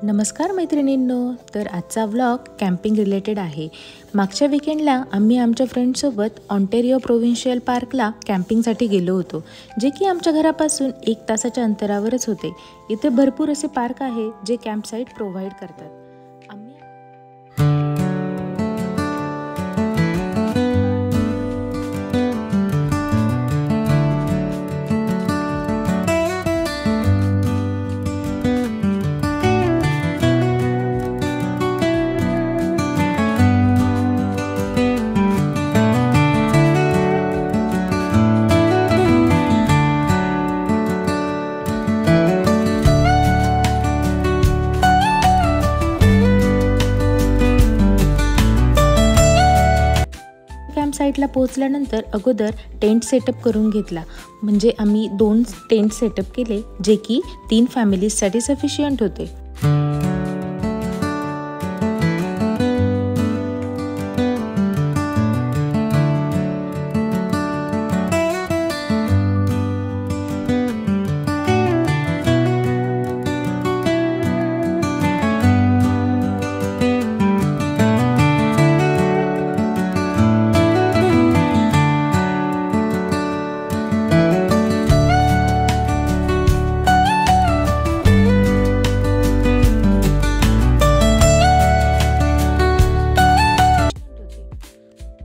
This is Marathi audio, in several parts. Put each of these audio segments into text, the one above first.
नमस्कार मैत्रिणींनो, तर आजचा व्लॉग कॅम्पिंग रिलेटेड आहे। मागच्या वीकेंडला आम्ही आमच्या फ्रेंड्ससोबत ऑन्टेरिओ प्रोविन्शियल पार्कला कॅम्पिंगसाठी गेलो होतो, जे की आमच्या घरापासून 1 तासाच्या अंतरावरच होते। इथे भरपूर असे पार्क आहे जे कॅम्पसाइट प्रोव्हाइड करतात। कॅम्प साईटला पोहोचल्यानंतर अगोदर टेंट सेटअप करून घेतला। म्हणजे आम्ही 2 टेंट सेटअप केले, जे की 3 फॅमिलीजसाठी सफिशियंट होते।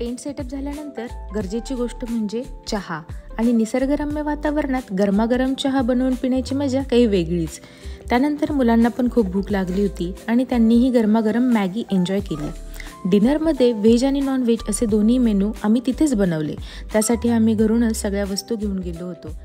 टेंट सेटअप झाल्यानंतर गरजेची गोष्ट म्हणजे चहा, आणि निसर्गरम्य वातावरणात गरमागरम चहा बनवून पिण्याची मजा काही वेगळीच। त्यानंतर मुलांना पण खूप भूक लागली होती आणि त्यांनीही गरमागरम मॅगी एन्जॉय केली। डिनरमध्ये व्हेज आणि नॉन व्हेज असे दोन्ही मेनू आम्ही तिथेच बनवले। त्यासाठी आम्ही घरूनच सगळ्या वस्तू घेऊन गेलो होतो।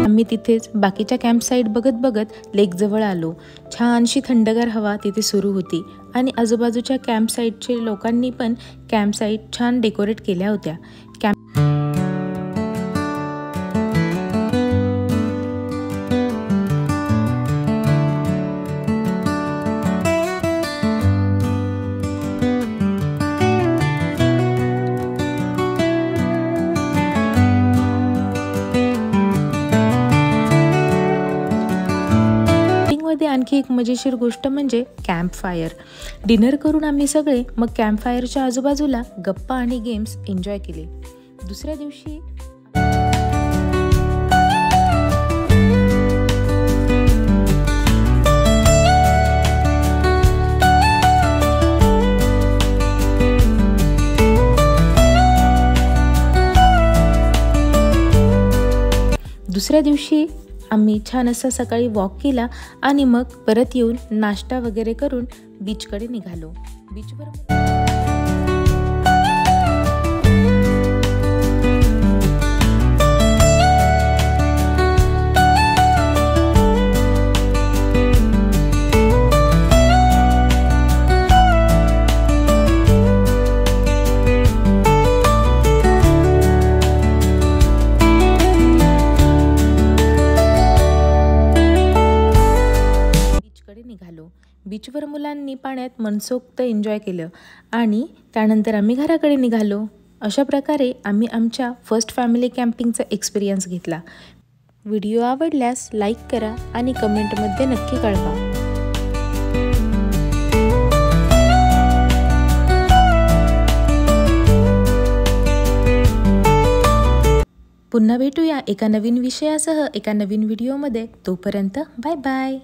मी तिथेच बाकीच्या कॅम्प साईट बघत लेक जवळ आलो। छानशी थंडगार हवा तिथे सुरू होती आणि आजूबाजूच्या कॅम्प साईटचे लोकांनी पण कॅम्प साईट छान डेकोरेट केल्या होत्या। आणखी एक मजेशीर गोष्ट म्हणजे कॅम्प फायर। डिनर करून आम्ही सगळे मग कॅम्प फायरच्या आजूबाजूला गप्पा आणि गेम्स एन्जॉय केले। दुसऱ्या दिवशी आम्ही छान असा सकाळी वॉक केला आणि मग परत येऊन नाश्ता वगैरे करून बीचकडे निघालो। बीचवर मुलांनी पाण्यात मनसोक्त एन्जॉय केलं आणि त्यानंतर आम्ही घराकडे निघालो। अशा प्रकारे आम्ही आमच्या फर्स्ट फॅमिली कॅम्पिंगचा एक्सपिरियन्स घेतला। व्हिडिओ आवडल्यास लाईक करा आणि कमेंटमध्ये नक्की कळवा। पुन्हा भेटूया एका नवीन विषयासह एका नवीन व्हिडिओमध्ये। तोपर्यंत बाय बाय।